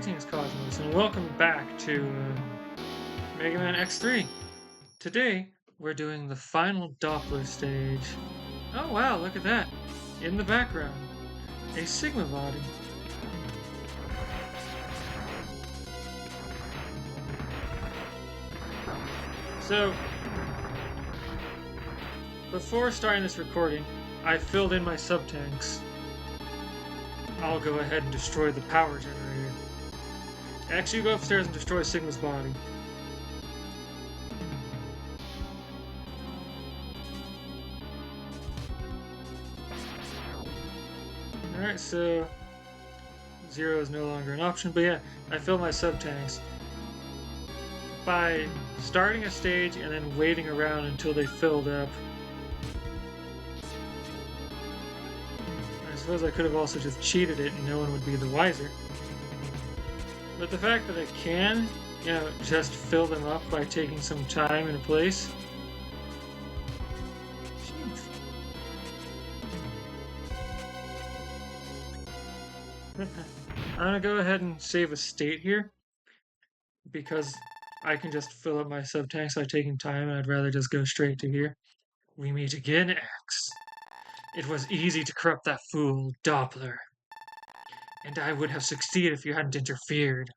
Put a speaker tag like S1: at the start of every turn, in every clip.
S1: Greetings, Cosmos, and welcome back to Mega Man X3. Today, we're doing the final Doppler stage. Oh wow, look at that! In the background, a Sigma body. So, before starting this recording, I filled in my sub-tanks. I'll go ahead and destroy the power generator. Actually, go upstairs and destroy Sigma's body. Alright, so zero is no longer an option, but yeah, I filled my sub-tanks by starting a stage and then waiting around until they filled up. I suppose I could have also just cheated it and no one would be the wiser. But the fact that I can, just fill them up by taking some time and a place. I'm gonna go ahead and save a state here because I can just fill up my sub-tanks by taking time and I'd rather just go straight to here. We meet again, X. It was easy to corrupt that fool, Doppler. And I would have succeeded if you hadn't interfered.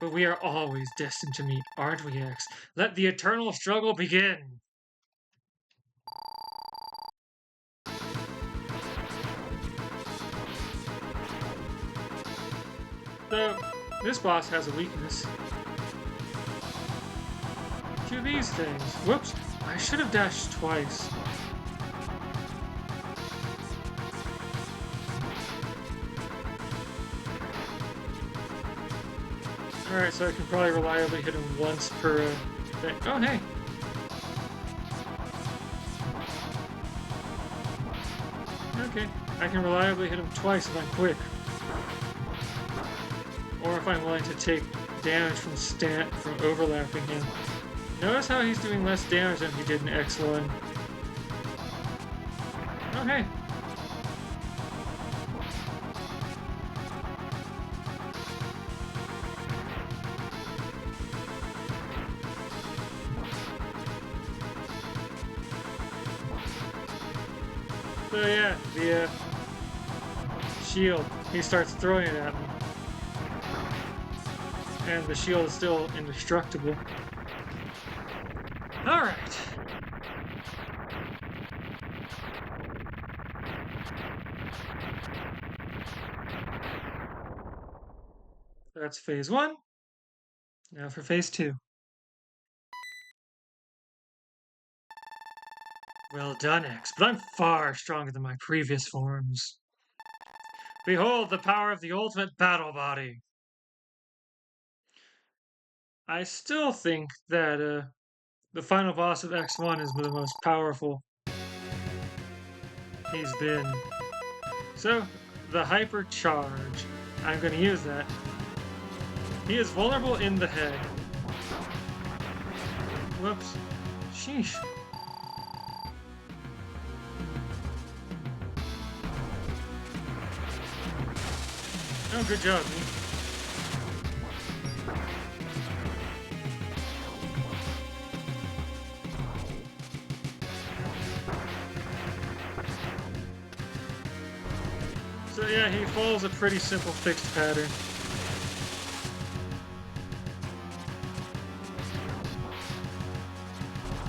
S1: But we are always destined to meet, aren't we, X? Let the eternal struggle begin! So, this boss has a weakness. To these things. Whoops, I should have dashed twice. Alright, so I can probably reliably hit him once per thing. Oh, hey! Okay, I can reliably hit him twice if I'm quick. Or if I'm willing to take damage from overlapping him. Notice how he's doing less damage than he did in X1. Oh, hey! So yeah, the shield, he starts throwing it at me. And the shield is still indestructible. Alright. That's phase 1. Now for phase 2. Well done, X, but I'm far stronger than my previous forms. Behold the power of the ultimate battle body. I still think that the final boss of X1 is the most powerful he's been. So, the Hyper Charge. I'm going to use that. He is vulnerable in the head. Whoops. Sheesh. Oh, good job, me. So yeah, he follows a pretty simple fixed pattern.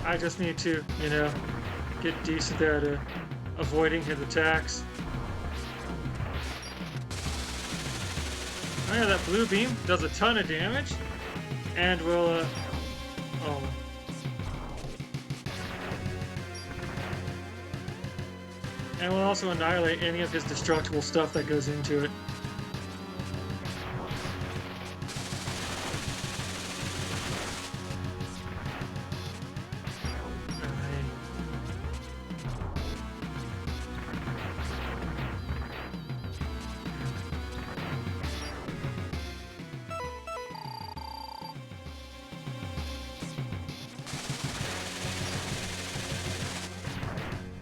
S1: I just need to, get decent at avoiding his attacks. Oh yeah, that blue beam does a ton of damage, and will, and will also annihilate any of his destructible stuff that goes into it.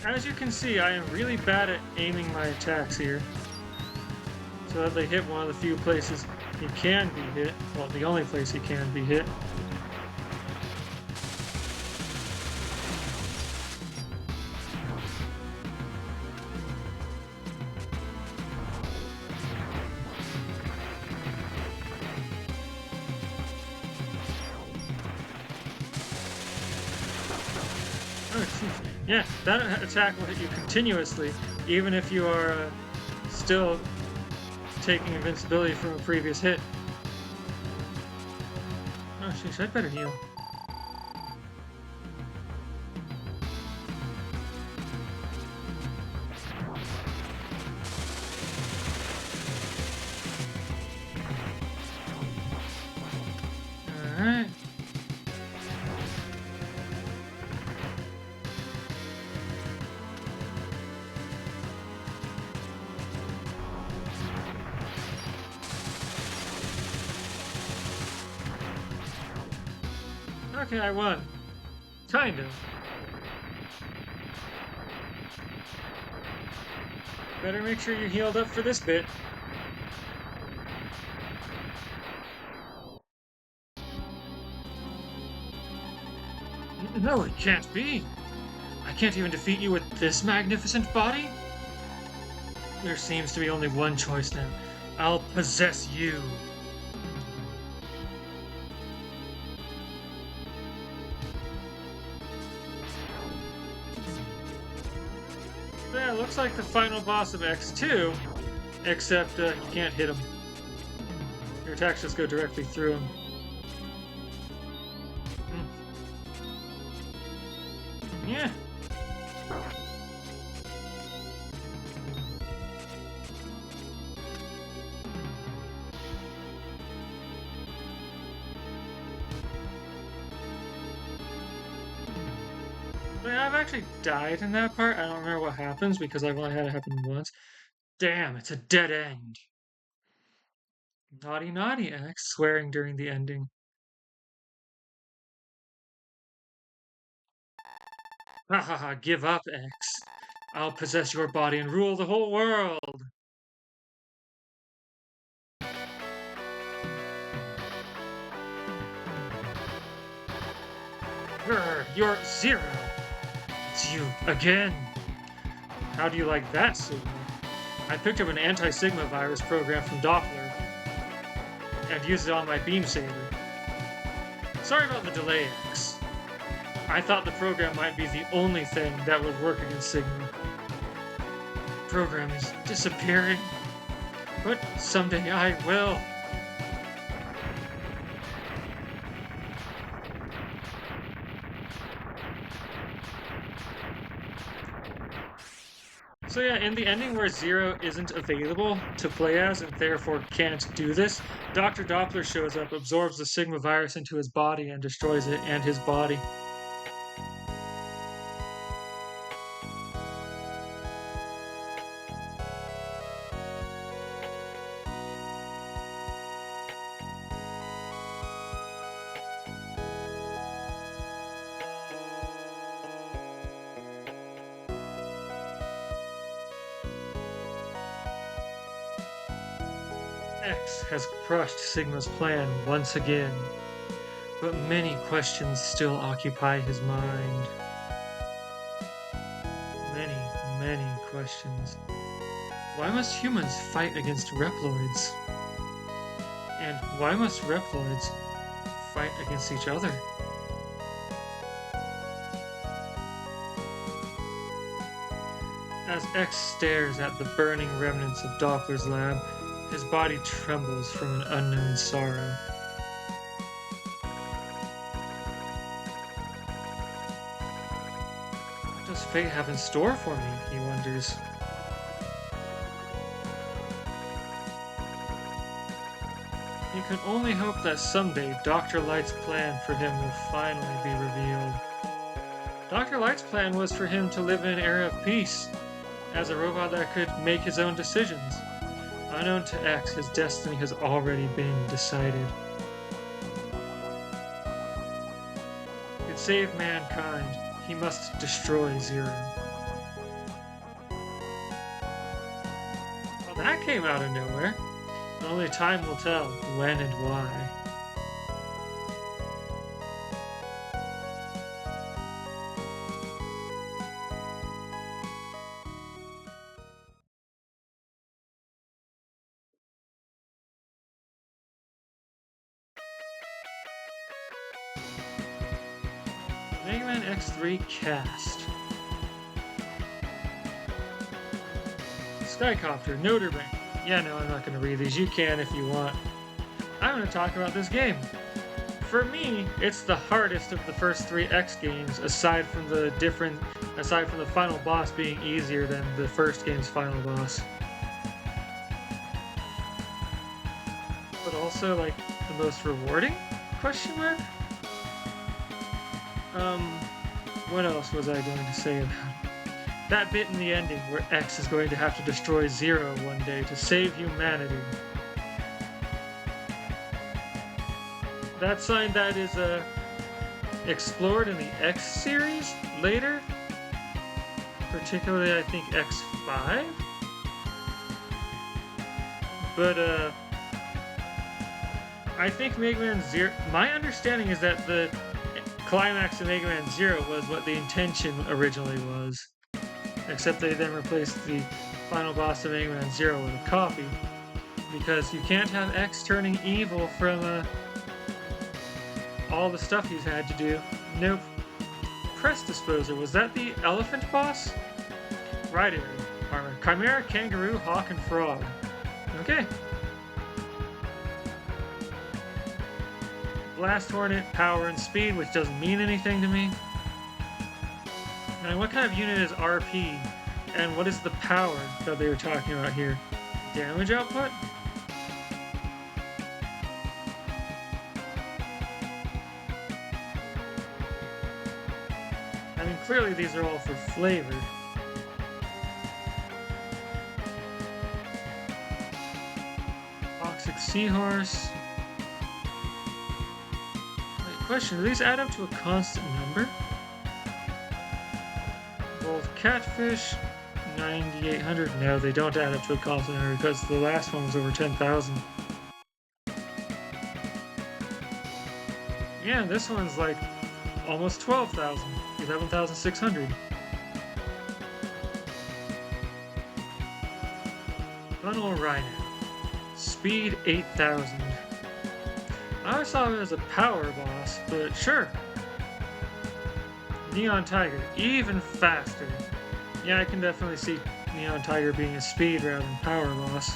S1: As you can see, I am really bad at aiming my attacks here. so that they hit one of the few places he can be hit. Well, the only place he can be hit. Oh, yeah, that attack will hit you continuously, even if you are still taking invincibility from a previous hit. Oh, sheesh, I'd better heal. Alright. Okay, I won. Kind of. Better make sure you're healed up for this bit. No, it can't be. I can't even defeat you with this magnificent body? There seems to be only one choice now. I'll possess you. Yeah, looks like the final boss of X2, except you can't hit him. Your attacks just go directly through him. Yeah. I've actually died in that part. I don't remember what happens because I've only had it happen once. Damn, it's a dead end. Naughty, naughty, X, swearing during the ending. Ha ha ha, give up, X. I'll possess your body and rule the whole world. Grr, you're Zero. It's you again. How do you like that, Sigma? I picked up an anti-Sigma virus program from Doppler and used it on my beam saber. Sorry about the delay, X. I thought the program might be the only thing that would work against Sigma. The program is disappearing, but someday I will. So yeah, in the ending where Zero isn't available to play as and therefore can't do this, Dr. Doppler shows up, absorbs the Sigma virus into his body, and destroys it and his body. X has crushed Sigma's plan once again, but many questions still occupy his mind. Many, many questions. Why must humans fight against Reploids? And why must Reploids fight against each other? As X stares at the burning remnants of Doppler's lab, his body trembles from an unknown sorrow. What does fate have in store for me, he wonders. He can only hope that someday Dr. Light's plan for him will finally be revealed. Dr. Light's plan was for him to live in an era of peace, as a robot that could make his own decisions. Unknown to X, his destiny has already been decided. To save mankind, he must destroy Zero. Well, that case came out of nowhere. Only time will tell when and why. Mega Man X3 Cast. Skycopter, Notre Dame. Yeah, no, I'm not going to read these. You can if you want. I'm going to talk about this game. For me, it's the hardest of the first 3 X games, aside from the final boss being easier than the first game's final boss. But also, like, the most rewarding? Question mark? What else was I going to say about it? That bit in the ending where X is going to have to destroy Zero one day to save humanity. That's something that is explored in the X series later. Particularly, I think, X5? But, I think Mega Man Zero... My understanding is that the climax of Mega Man Zero was what the intention originally was. Except they then replaced the final boss of Mega Man Zero with a copy. Because you can't have X turning evil from, all the stuff he's had to do. Nope. Press Disposer, was that the elephant boss? Right area. Armor. Chimera, Kangaroo, Hawk, and Frog. Okay. Blast Hornet, Power, and Speed, which doesn't mean anything to me. And what kind of unit is RP? And what is the power that they were talking about here? Damage output? I mean, clearly these are all for flavor. Toxic Seahorse. Wait, question, do these add up to a constant number? Gold Catfish, 9,800. No, they don't add up to a constant number because the last one was over 10,000. Yeah, this one's like almost 12,000. 11,600. Funnel Rhino. Speed 8,000. I always saw him as a power boss, but sure. Neon Tiger, even faster. Yeah, I can definitely see Neon Tiger being a speed rather than power boss.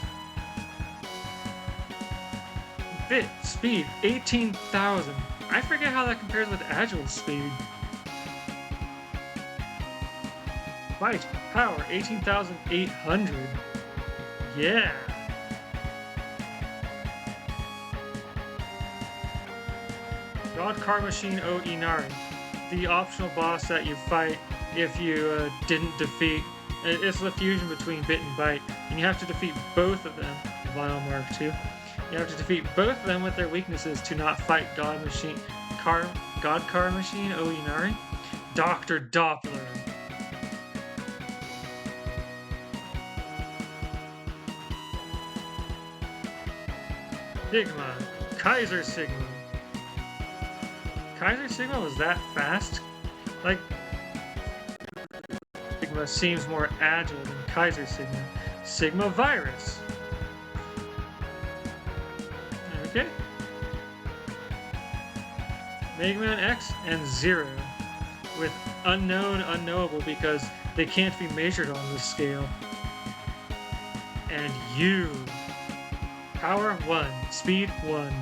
S1: Bit, speed, 18,000. I forget how that compares with Agile speed. Bite, power, 18,800. Yeah. God Car Machine O Inari. The optional boss that you fight if you didn't defeat. It's the fusion between Bit and Bite, and you have to defeat both of them. Vinyl Mark II. You have to defeat both of them with their weaknesses to not fight God Car Machine O Inari. Dr. Doppler. Sigma. Kaiser Sigma. Kaiser Sigma was that fast? Like, Sigma seems more agile than Kaiser Sigma. Sigma Virus. Okay. Mega Man X and Zero. With unknowable because they can't be measured on this scale. And you. Power 1. Speed 1.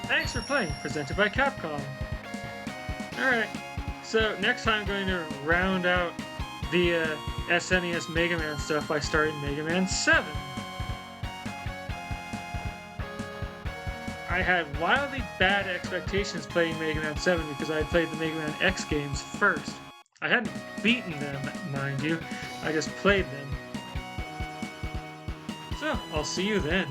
S1: Thanks for playing, presented by Capcom. Alright, so next time I'm going to round out the SNES Mega Man stuff by starting Mega Man 7. I had wildly bad expectations playing Mega Man 7 because I had played the Mega Man X games first. I hadn't beaten them, mind you, I just played them. So, I'll see you then.